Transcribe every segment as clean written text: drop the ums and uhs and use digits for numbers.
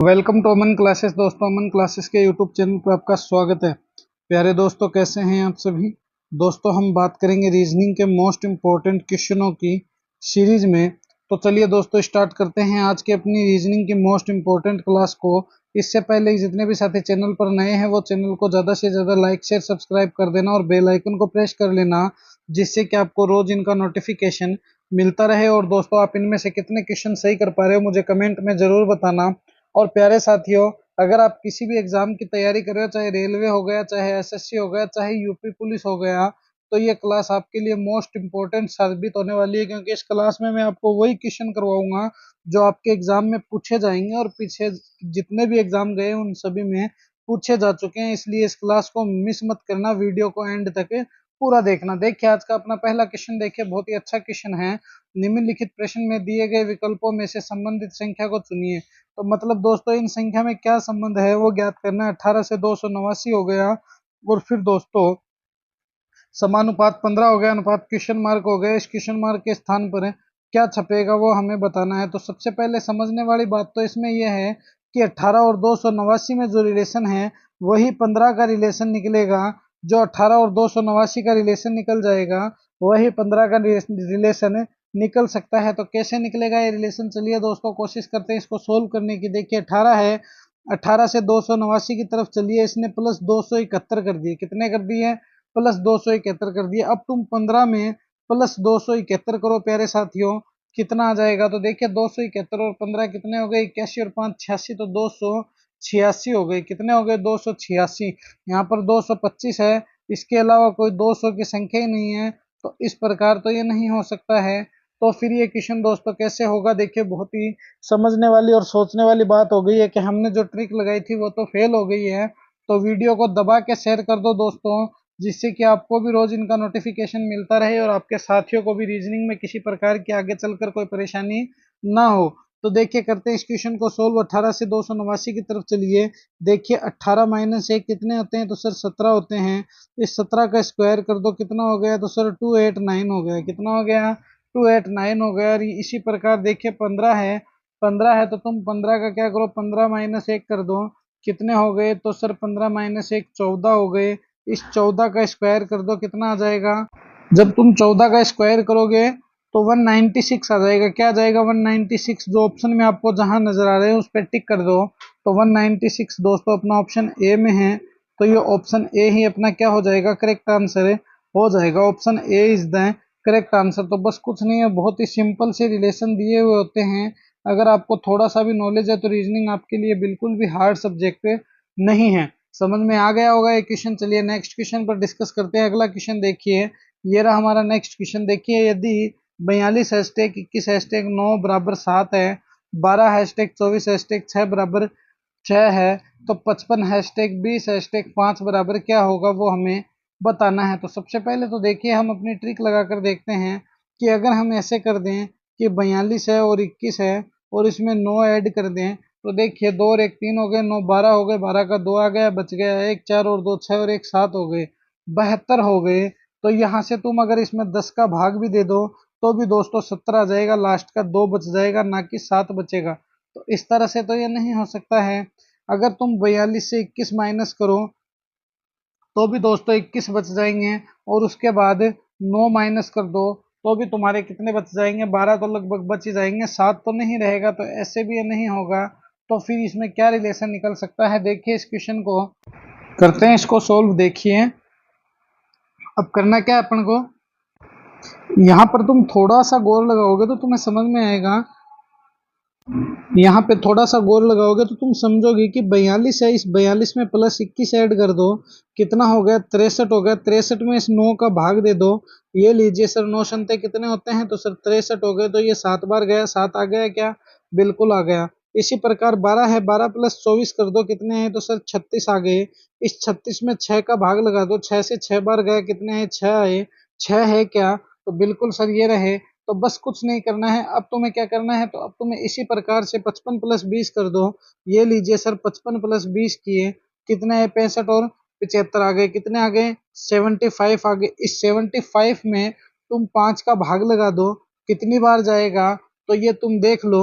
Welcome to Aman classes. दोस्तों, Aman classes के YouTube channel पर आपका स्वागत है। प्यारे दोस्तों, कैसे हैं आप सभी। दोस्तों, हम बात करेंगे रीजनिंग के मोस्ट इम्पोर्टेंट क्वेश्चनों की सीरीज में। तो चलिए दोस्तों, स्टार्ट करते हैं आज के अपनी रीजनिंग की मोस्ट इम्पोर्टेंट क्लास को। इससे पहले जितने भी साथी चैनल पर नए हैं वो चैनल को ज़्यादा से ज़्यादा लाइक शेयर सब्सक्राइब कर देना और बेल आइकन को प्रेस कर लेना, जिससे कि आपको रोज इनका नोटिफिकेशन मिलता रहे। और दोस्तों, आप इनमें से कितने क्वेश्चन सही कर पा रहे हो मुझे कमेंट में ज़रूर बताना। और प्यारे साथियों, अगर आप किसी भी एग्जाम की तैयारी कर रहे हो, चाहे रेलवे हो गया, चाहे एसएससी हो गया, चाहे यूपी पुलिस हो गया, तो ये क्लास आपके लिए मोस्ट इम्पोर्टेंट साबित होने वाली है, क्योंकि इस क्लास में मैं आपको वही क्वेश्चन करवाऊंगा जो आपके एग्जाम में पूछे जाएंगे और पीछे जितने भी एग्जाम गए उन सभी में पूछे जा चुके हैं। इसलिए इस क्लास को मिस मत करना, वीडियो को एंड तक पूरा देखना। देखिए, आज का अपना पहला क्वेश्चन देखिए, बहुत ही अच्छा क्वेश्चन है। निम्नलिखित प्रश्न में दिए गए विकल्पों में से संबंधित संख्या को चुनिए। तो मतलब दोस्तों, इन संख्या में क्या संबंध है वो ज्ञात करना है। 18 से 289 हो गया, और फिर दोस्तों समानुपात 15 हो गया, अनुपात क्वेश्चन मार्क हो गया। इस क्वेश्चन मार्क के स्थान पर क्या छपेगा वो हमें बताना है। तो सबसे पहले समझने वाली बात तो इसमें यह है कि 18 और 289 में जो रिलेशन है वही 15 का रिलेशन निकलेगा। जो 18 और 289 का रिलेशन निकल जाएगा वही 15 का रिलेशन निकल सकता है। तो कैसे निकलेगा ये रिलेशन, चलिए दोस्तों कोशिश करते हैं इसको सोल्व करने की। देखिए 18 है, 18 से 289 की तरफ चलिए, इसने प्लस 271 कर दिए। कितने कर दिए? प्लस 271 कर दिए। अब तुम 15 में प्लस 271 करो प्यारे साथियों, कितना आ जाएगा। तो देखिए 271 और 15 कितने हो गए? 81 और 5 86, तो 286 हो गए। कितने हो गए? 286। यहाँ पर 225 है, इसके अलावा कोई 200 की संख्या ही नहीं है। तो इस प्रकार तो ये नहीं हो सकता है। तो फिर ये क्वेश्चन दोस्तों कैसे होगा, देखिए बहुत ही समझने वाली और सोचने वाली बात हो गई है कि हमने जो ट्रिक लगाई थी वो तो फेल हो गई है। तो वीडियो को दबा के शेयर कर दो दोस्तों, जिससे कि आपको भी रोज इनका नोटिफिकेशन मिलता रहे और आपके साथियों को भी रीजनिंग में किसी प्रकार की आगे चलकर कोई परेशानी ना हो। तो देखिए करते हैं इस क्वेश्चन को सोल्व। 18 से 289 की तरफ चलिए। देखिए 18 माइनस 1 कितने होते हैं? तो सर 17 होते हैं। इस 17 का स्क्वायर कर दो, कितना हो गया? तो सर 289 हो गया। कितना हो गया? 289 हो गया। और इसी प्रकार देखिए 15 है, 15 है तो तुम 15 का क्या करो? 15 माइनस 1 कर दो, कितने हो गए? तो सर 15 माइनस 1 14 हो गए। इस 14 का स्क्वायर कर दो, कितना आ जाएगा? जब तुम 14 का स्क्वायर करोगे तो 196 आ जाएगा। क्या आ जाएगा? 196। जो ऑप्शन में आपको जहां नजर आ रहे हैं उस पर टिक कर दो। तो 196 दोस्तों अपना ऑप्शन ए में है। तो ये ऑप्शन ए ही अपना क्या हो जाएगा? करेक्ट आंसर हो जाएगा। Option A is the correct answer. तो बस कुछ नहीं है, बहुत ही सिंपल से रिलेशन दिए हुए होते हैं। अगर आपको थोड़ा सा भी नॉलेज है तो रीजनिंग आपके लिए बिल्कुल भी हार्ड सब्जेक्ट नहीं है। समझ में आ गया होगा ये क्वेश्चन। चलिए नेक्स्ट क्वेश्चन पर डिस्कस करते हैं। अगला क्वेश्चन देखिए, ये रहा हमारा नेक्स्ट क्वेश्चन। देखिए यदि 42 हैशटैग 21 हैशटैग 9 बराबर 7 है, 12 हैशटैग 24 हैशटैग 6 बराबर 6 है, तो 55 हैशटैग 20 हैशटैग 5 बराबर क्या होगा वो हमें बताना है। तो सबसे पहले तो देखिए हम अपनी ट्रिक लगा कर देखते हैं कि अगर हम ऐसे कर दें कि 42 है और 21 है और इसमें 9 ऐड कर दें, तो देखिए 2 और 1 3 हो गए, 9 12 हो गए, 12 का 2 आ गया, बच गया 1, 4 और 2 6 और 1 7 हो गए, 72 हो गए। तो यहाँ से तुम अगर इसमें 10 का भाग भी दे दो तो भी दोस्तों 70 आ जाएगा, लास्ट का 2 बच जाएगा, ना कि 7 बचेगा। तो इस तरह से तो ये नहीं हो सकता है। अगर तुम 42 से 21 माइनस करो तो भी दोस्तों 21 बच जाएंगे, और उसके बाद 9 माइनस कर दो तो भी तुम्हारे कितने बच जाएंगे? 12 तो लगभग बच ही जाएंगे, 7 तो नहीं रहेगा। तो ऐसे भी ये नहीं होगा। तो फिर इसमें क्या रिलेशन निकल सकता है? देखिए इस क्वेश्चन को करते हैं इसको सोल्व। देखिए अब करना क्या है अपन को, यहाँ पर तुम थोड़ा सा गौर लगाओगे तो तुम्हें समझ में आएगा। यहाँ पे थोड़ा सा गौर लगाओगे तो तुम समझोगे कि 42 है, इस 42 में प्लस 21 ऐड कर दो, कितना हो गया? 63 हो गया। 63 में इस 9 का भाग दे दो। ये लीजिए सर 9 संते कितने होते हैं? तो सर 63 हो गए। तो ये 7 बार गया, 7 आ गया क्या? बिल्कुल आ गया। इसी प्रकार 12 है, 12 प्लस 24 कर दो, कितने हैं? तो सर 36 आ गए। इस 36 में 6 का भाग लगा दो, 6 से 6 बार गया, कितने हैं? 6 आए। 6 है क्या? तो बिल्कुल सर ये रहे। तो बस कुछ नहीं करना है, अब तुम्हें क्या करना है? तो अब तुम्हें इसी प्रकार से 55 प्लस 20 कर दो। ये लीजिए सर 55 प्लस 20 किए, कितने है? 65 और 75 आ गए, कितने आ गए? 75 आ गए। इस 75 में तुम 5 का भाग लगा दो, कितनी बार जाएगा? तो ये तुम देख लो,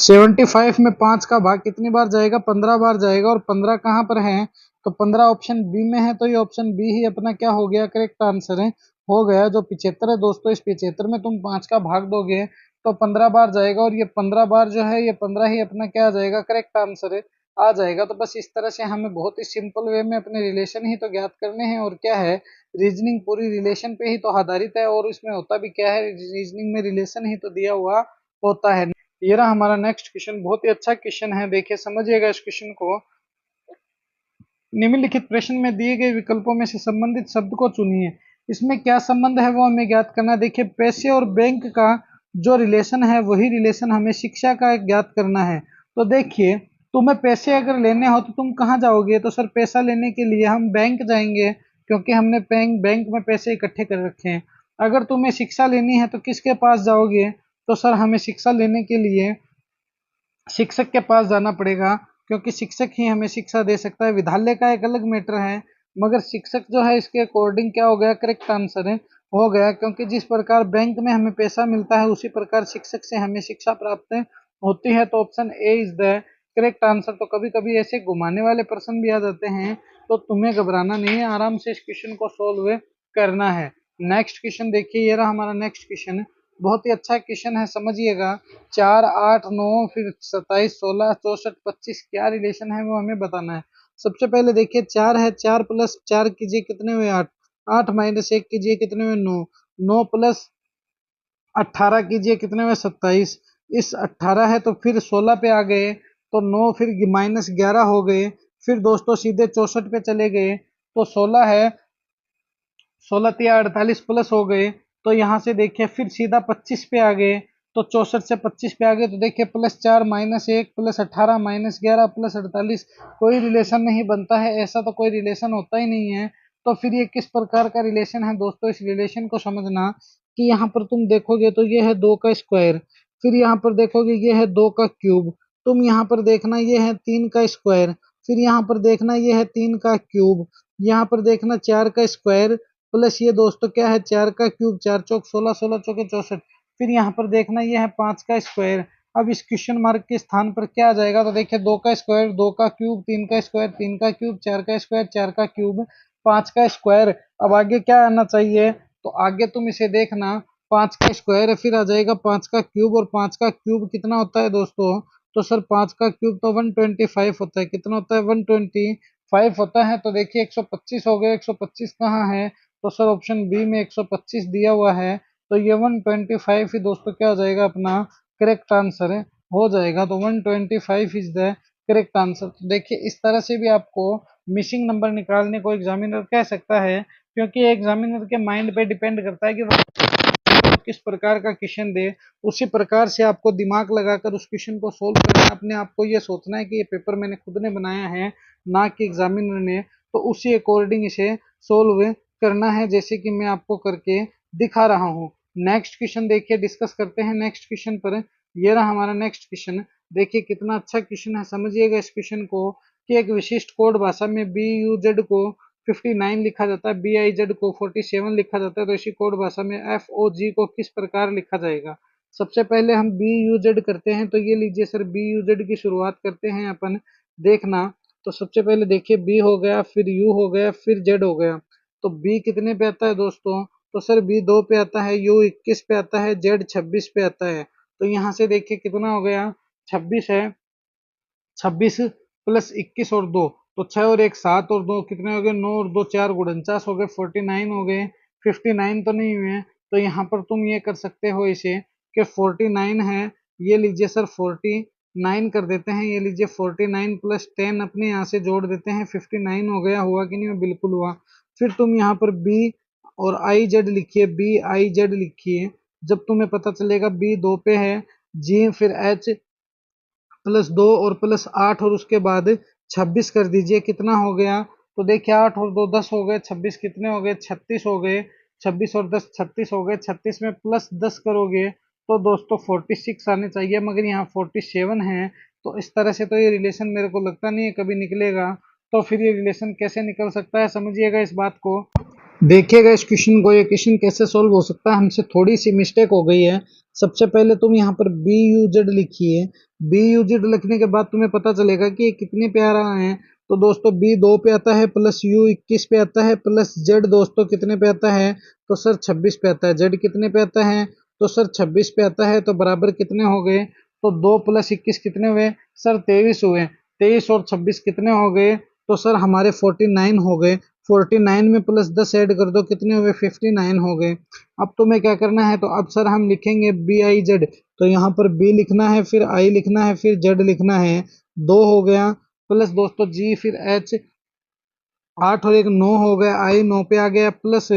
75 में 5 का भाग कितनी बार जाएगा? 15 बार जाएगा। और 15 कहाँ पर है? तो 15 ऑप्शन बी में है, तो ये ऑप्शन बी ही अपना क्या हो गया? करेक्ट आंसर है, हो गया। जो 75 है दोस्तों, इस 75 में तुम 5 का भाग दोगे तो 15 बार जाएगा, और ये 15 बार जो है ये 15 ही अपना क्या आ जाएगा? करेक्ट आंसर है, आ जाएगा। तो बस इस तरह से हमें बहुत ही सिंपल वे में अपने रिलेशन ही तो ज्ञात करने हैं। और क्या है, रीजनिंग पूरी रिलेशन पे ही तो आधारित है, और इसमें होता भी क्या है, रीजनिंग में रिलेशन ही तो दिया हुआ होता है। ये रहा हमारा नेक्स्ट क्वेश्चन, बहुत ही अच्छा क्वेश्चन है, देखिए समझिएगा इस क्वेश्चन को। निम्नलिखित प्रश्न में दिए गए विकल्पों में से संबंधित शब्द को चुनिए। इसमें क्या संबंध है वो हमें ज्ञात करना है। देखिए पैसे और बैंक का जो रिलेशन है वही रिलेशन हमें शिक्षा का ज्ञात करना है। तो देखिए, तुम्हें पैसे अगर लेने हो तो तुम कहाँ जाओगे? तो सर पैसा लेने के लिए हम बैंक जाएंगे, क्योंकि हमने बैंक में पैसे इकट्ठे कर रखे हैं। अगर तुम्हें शिक्षा लेनी है तो किसके पास जाओगे? तो सर हमें शिक्षा लेने के लिए शिक्षक के पास जाना पड़ेगा, क्योंकि शिक्षक ही हमें शिक्षा दे सकता है। विद्यालय का एक अलग मैटर है, मगर शिक्षक जो है इसके अकॉर्डिंग क्या हो गया? करेक्ट आंसर है, हो गया। क्योंकि जिस प्रकार बैंक में हमें पैसा मिलता है उसी प्रकार शिक्षक से हमें शिक्षा प्राप्त होती है। तो option A is the correct answer. तो कभी कभी ऐसे घुमाने वाले प्रश्न भी आ जाते हैं, तो तुम्हें घबराना नहीं है, आराम से इस क्वेश्चन को सोल्व करना है। नेक्स्ट क्वेश्चन देखिए, ये रहा हमारा नेक्स्ट क्वेश्चन, बहुत ही अच्छा क्वेश्चन है, समझिएगा। 4, 8, 9, फिर 27, 16, 64, 25 क्या रिलेशन है वो हमें बताना है। सबसे पहले देखिए 4 है, 4 प्लस 4 कीजिए कितने हुए? 8, 8 माइनस 1 कीजिए कितने हुए? 9, 9 प्लस 18 कीजिए कितने हुए? 27। इस 18 है तो फिर 16 पे आ गए, तो 9 फिर माइनस 11 हो गए, फिर दोस्तों सीधे 64 पे चले गए, तो 16 है, 16 तिया 48 प्लस हो गए। तो यहाँ से देखिए फिर सीधा 25 पे आ गए, तो 64 से 25 पे आ गए, तो देखिए +4 -1 +18 -11 +48 कोई रिलेशन नहीं बनता है, ऐसा तो कोई रिलेशन होता ही नहीं है। तो फिर ये किस प्रकार का रिलेशन है दोस्तों? इस रिलेशन को समझना कि यहाँ पर तुम देखोगे तो ये है 2 का स्क्वायर, फिर यहाँ पर देखोगे ये है 2 का क्यूब, तुम यहाँ पर देखना ये है 3 का स्क्वायर, फिर यहाँ पर देखना ये है 3 का क्यूब, यहाँ पर देखना 4 का स्क्वायर प्लस ये दोस्तों क्या है? 4 का क्यूब, 4 चौक 16, 16 चौके 64, फिर यहाँ पर देखना ये है 5 का स्क्वायर। अब इस क्वेश्चन मार्क के स्थान पर क्या आ जाएगा? तो देखिए 2 का स्क्वायर, 2 का क्यूब, 3 का स्क्वायर, 3 का क्यूब, 4 का स्क्वायर, 4 का क्यूब, 5 का स्क्वायर। अब आगे क्या आना चाहिए? तो आगे तुम इसे देखना, 5 का स्क्वायर है, फिर आ जाएगा 5 का क्यूब, और 5 का क्यूब कितना होता है दोस्तों? तो सर 5 का क्यूब तो 125 होता है। कितना होता है? 125 होता है। तो देखिए 125 हो गए, 125 कहाँ है? तो सर ऑप्शन बी में 125 दिया हुआ है, तो ये 125 ही दोस्तों क्या हो जाएगा? अपना करेक्ट आंसर है, हो जाएगा। तो 125 इज द करेक्ट आंसर। तो देखिए इस तरह से भी आपको मिसिंग नंबर निकालने को एग्जामिनर कह सकता है, क्योंकि एग्जामिनर के माइंड पे डिपेंड करता है कि वो किस प्रकार का क्वेश्चन दे, उसी प्रकार से आपको दिमाग लगाकर उस क्वेश्चन को सोल्व करना है। अपने आप को ये सोचना है कि ये पेपर मैंने खुद ने बनाया है, ना कि एग्जामिनर ने, तो उसी अकॉर्डिंग इसे सोल्व करना है, जैसे कि मैं आपको करके दिखा रहा हूँ। नेक्स्ट क्वेश्चन देखिए, डिस्कस करते हैं नेक्स्ट क्वेश्चन पर। ये रहा हमारा नेक्स्ट क्वेश्चन, देखिए कितना अच्छा क्वेश्चन है, समझिएगा इस क्वेश्चन को कि एक विशिष्ट कोड भाषा में बी यू जेड को 59 लिखा जाता है, बी आई जेड को 47 लिखा जाता है, तो इसी कोड भाषा में एफ ओ जी को किस प्रकार लिखा जाएगा? सबसे पहले हम बी यू जेड करते हैं, तो ये लीजिए सर बी यू जेड की शुरुआत करते हैं अपन, देखना। तो सबसे पहले देखिए बी हो गया, फिर यू हो गया, फिर जेड हो गया। तो बी कितने पे आता है दोस्तों? तो सर बी 2 पे आता है, यू 21 पे आता है, जेड 26 पे आता है। तो यहाँ से देखिए कितना हो गया? 26 है, 26 प्लस 21 और 2, तो 6 और 1 7 और 2 कितने हो गए? 9 और 2 4, 49 हो गए, 49 हो गए, 59 तो नहीं हुए। तो यहाँ पर तुम ये कर सकते हो इसे कि 49 है, ये लीजिए सर 49 कर देते हैं, ये लीजिए 49 प्लस 10 अपने यहाँ से जोड़ देते हैं, 59 हो गया। हुआ कि नहीं? बिल्कुल हुआ। फिर तुम यहाँ पर बी और आई जेड लिखिए, बी आई जेड लिखिए, जब तुम्हें पता चलेगा बी 2 पे है, जी फिर एच +2 और +8 और उसके बाद 26 कर दीजिए, कितना हो गया? तो देखिए 8 और 2 10 हो गए, 26 कितने हो गए? 36 हो गए, 26 और 10 36 हो गए, 36 में +10 करोगे तो दोस्तों 46 आने चाहिए, मगर यहाँ 47 है। तो इस तरह से तो ये रिलेशन मेरे को लगता नहीं है कभी निकलेगा। तो फिर ये रिलेशन कैसे निकल सकता है, समझिएगा इस बात को। देखिएगा इस क्वेश्चन को, ये क्वेश्चन कैसे सोल्व हो सकता है। हमसे थोड़ी सी मिस्टेक हो गई है। सबसे पहले तुम यहाँ पर बी यू जेड लिखिए। बी यू जेड लिखने के बाद तुम्हें पता चलेगा कि ये कितने पे आ रहा है। तो दोस्तों बी 2 पे आता है, प्लस यू 21 पे आता है, प्लस जेड दोस्तों कितने पे आता है, तो सर 26 पे आता है। जेड कितने पे आता है, तो सर 26 पे आता है। तो बराबर कितने हो गए, तो 2 प्लस 21 कितने हुए, सर 23 हुए। 23 और 26 कितने हो गए, तो सर हमारे 49 हो गए। 49 में प्लस 10 ऐड कर दो, कितने हुए, 59 हो गए। अब तुम्हें क्या करना है, तो अब सर हम लिखेंगे बी आई जेड। तो यहाँ पर बी लिखना है, फिर आई लिखना है, फिर जेड लिखना है। 2 हो गया, प्लस दोस्तों जी, फिर एच, 8 और 1 9 हो गया। आई 9 पे आ गया, प्लस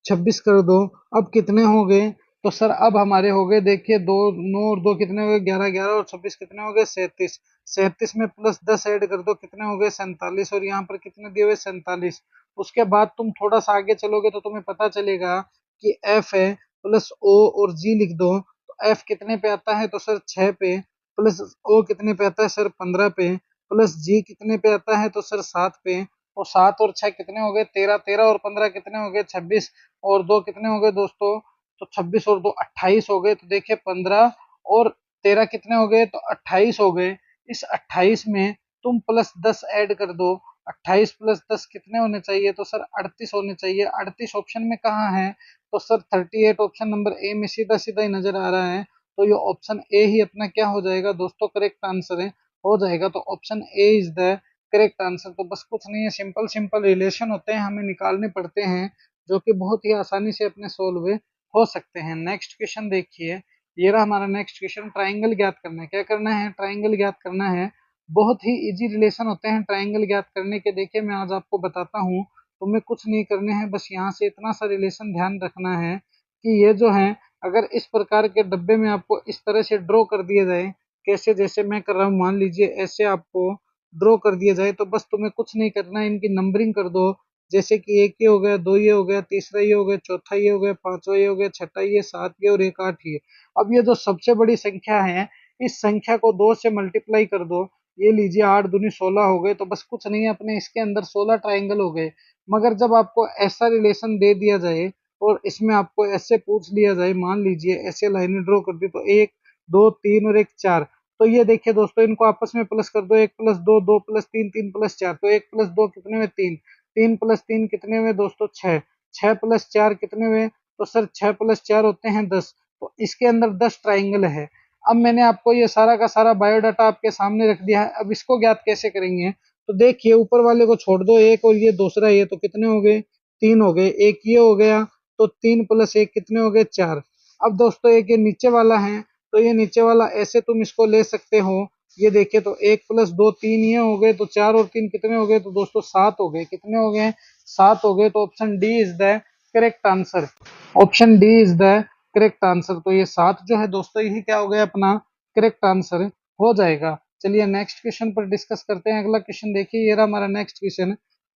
26 कर दो। अब कितने हो गए, तो सर अब हमारे हो गए, देखिए 2 9 और 2 कितने हो गए, 11 11 और 26 कितने हो गए, 37। 37 में प्लस 10 ऐड कर दो, कितने हो गए, 47। और यहाँ पर कितने दिए हुए, 47। उसके बाद तुम थोड़ा सा आगे चलोगे तो तुम्हें पता चलेगा कि एफ है, प्लस ओ और जी लिख दो। तो एफ कितने पे आता है, तो सर 6 पे, प्लस ओ कितने पे आता है, सर 15 पे, प्लस जी कितने पे आता है, तो सर 7 पे। तो 7 और 6 कितने हो गए, 13। 13 और 15 कितने हो गए, 26। और 2 कितने हो गए दोस्तों, तो 26 और 2 28 हो गए। तो देखिए 15 और 13 कितने हो गए, तो 28 हो गए। इस 28 में तुम प्लस 10 ऐड कर दो। 28 प्लस 10 कितने होने चाहिए, तो सर 38 होने चाहिए। 38 ऑप्शन में कहाँ है, तो सर 38 ऑप्शन नंबर ए में सीधा सीधा ही नजर आ रहा है। तो ये ऑप्शन ए ही अपना क्या हो जाएगा दोस्तों, करेक्ट आंसर है, हो जाएगा। तो option A is the correct answer. तो बस कुछ नहीं है, सिंपल सिंपल रिलेशन होते हैं, हमें निकालने पड़ते हैं, जो कि बहुत ही आसानी से अपने सोल्व हो सकते हैं। नेक्स्ट क्वेश्चन देखिए, ये रहा हमारा नेक्स्ट क्वेश्चन। ट्राइंगल ज्ञात करना है, क्या करना है, ट्राइंगल ज्ञात करना है। बहुत ही इजी रिलेशन होते हैं ट्राइंगल ज्ञात करने के। देखिए मैं आज आपको बताता हूँ, तुम्हें कुछ नहीं करने हैं, बस यहाँ से इतना सा रिलेशन ध्यान रखना है कि ये जो है, अगर इस प्रकार के डब्बे में आपको इस तरह से ड्रॉ कर दिया जाए, कैसे, जैसे मैं कर रहा हूँ, मान लीजिए ऐसे आपको ड्रॉ कर दिया जाए, तो बस तुम्हें कुछ नहीं करना है, इनकी नंबरिंग कर दो। जैसे कि एक ये हो गया, दो ये हो गया, तीसरा ये हो गया, चौथा ये हो गया, पांचवा ये हो गया, छठा ये, सात ये और एक आठ ये। अब ये जो सबसे बड़ी संख्या है, इस संख्या को 2 से मल्टीप्लाई कर दो। ये लीजिए 8 दूनी 16 हो गए। तो बस कुछ नहीं है, अपने इसके अंदर 16 ट्राइंगल हो गए। मगर जब आपको ऐसा रिलेशन दे दिया जाए और इसमें आपको ऐसे पूछ लिया जाए, मान लीजिए ऐसे लाइनें ड्रॉ कर दी, तो एक, दो, तीन और एक, चार। तो ये देखिए दोस्तों, इनको आपस में प्लस कर दो, एक प्लस दो, दो प्लस तीन, तीन प्लस चार। तो एक प्लस दो कितने में, तीन। तीन प्लस तीन कितने में दोस्तों, छह। छह प्लस चार कितने में, तो सर 6 + 4 होते हैं 10। तो इसके अंदर 10 ट्राइंगल है। अब मैंने आपको ये सारा का सारा बायोडाटा आपके सामने रख दिया है। अब इसको ज्ञात कैसे करेंगे, तो देखिए ऊपर वाले को छोड़ दो, एक और ये दूसरा, ये तो कितने हो गए, 3 हो गए। एक ये हो गया, तो 3 + 1 कितने हो गए, 4। अब दोस्तों एक ये नीचे वाला है, तो ये नीचे वाला ऐसे तुम इसको ले सकते हो। ये देखिए, तो 1 + 2 3 ये हो गए, तो 4 और 3 कितने हो गए, तो दोस्तों 7 हो गए। कितने हो गए, 7 हो गए। तो option D is the correct answer. Option D is the correct answer. तो ये 7 जो है दोस्तों, यही क्या हो गया, अपना करेक्ट आंसर हो जाएगा। चलिए नेक्स्ट क्वेश्चन पर डिस्कस करते हैं। अगला क्वेश्चन देखिए, ये रहा हमारा नेक्स्ट क्वेश्चन,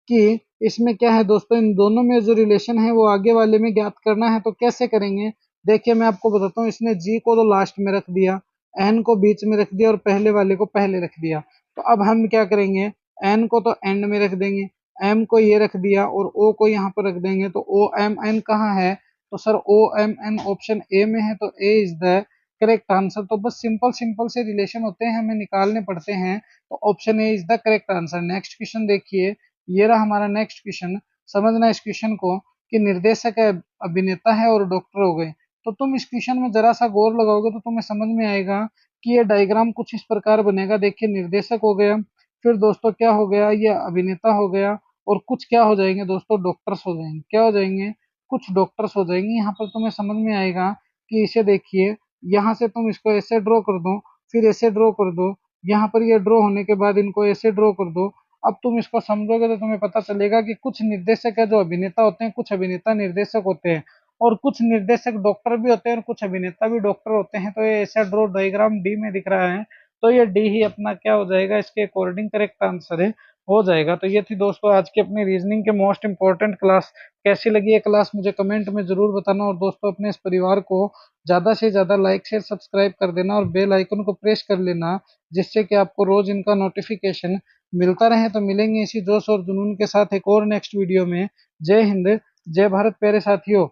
कि इसमें क्या है दोस्तों, इन दोनों में जो रिलेशन है वो आगे वाले में ज्ञात करना है। तो कैसे करेंगे, देखिए मैं आपको बताता हूँ। इसने जी को तो लास्ट में रख दिया, एन को बीच में रख दिया और पहले वाले को पहले रख दिया। तो अब हम क्या करेंगे, एन को तो एंड में रख देंगे, एम को ये रख दिया और ओ को यहाँ पर रख देंगे। तो ओ एम एन कहाँ है, तो sir O M N option A में है। तो A is the correct answer. तो बस सिंपल सिंपल से रिलेशन होते हैं, हमें निकालने पड़ते हैं। तो option A is the correct answer. Next question देखिए, ये रहा हमारा नेक्स्ट क्वेश्चन। समझना इस क्वेश्चन को, कि निर्देशक है, अभिनेता है और डॉक्टर हो गए। तो तुम इस क्वेश्चन में जरा सा गौर लगाओगे तो तुम्हें समझ में आएगा कि ये डायग्राम कुछ इस प्रकार बनेगा। देखिए निर्देशक हो गया, फिर दोस्तों क्या हो गया, ये अभिनेता हो गया, और कुछ क्या हो जाएंगे दोस्तों, डॉक्टर्स हो जाएंगे। क्या हो जाएंगे, कुछ डॉक्टर्स हो जाएंगे। यहाँ पर तुम्हें समझ में आएगा कि इसे देखिए, यहाँ से तुम इसको ऐसे ड्रॉ कर दो, फिर ऐसे ड्रॉ कर दो, यहाँ पर ये ड्रॉ होने के बाद इनको ऐसे ड्रॉ कर दो। अब तुम इसको समझोगे तो तुम्हें पता चलेगा कि कुछ निर्देशक है जो अभिनेता होते हैं, कुछ अभिनेता निर्देशक होते हैं, और कुछ निर्देशक डॉक्टर भी होते हैं और कुछ अभिनेता भी डॉक्टर होते हैं। तो ये ऐसा ड्रॉ डायग्राम डी में दिख रहा है। तो ये डी ही अपना क्या हो जाएगा, इसके अकॉर्डिंग करेक्ट आंसर है, हो जाएगा। तो ये थी दोस्तों आज की अपनी रीजनिंग के मोस्ट इंपॉर्टेंट क्लास। कैसी लगी ये क्लास मुझे कमेंट में जरूर बताना, और दोस्तों अपने इस परिवार को ज्यादा से ज्यादा लाइक शेयर सब्सक्राइब कर देना और बेल आइकन को प्रेस कर लेना, जिससे कि आपको रोज इनका नोटिफिकेशन मिलता रहे। तो मिलेंगे इसी जोश और जुनून के साथ एक और नेक्स्ट वीडियो में। जय हिंद, जय भारत प्यारे साथियों।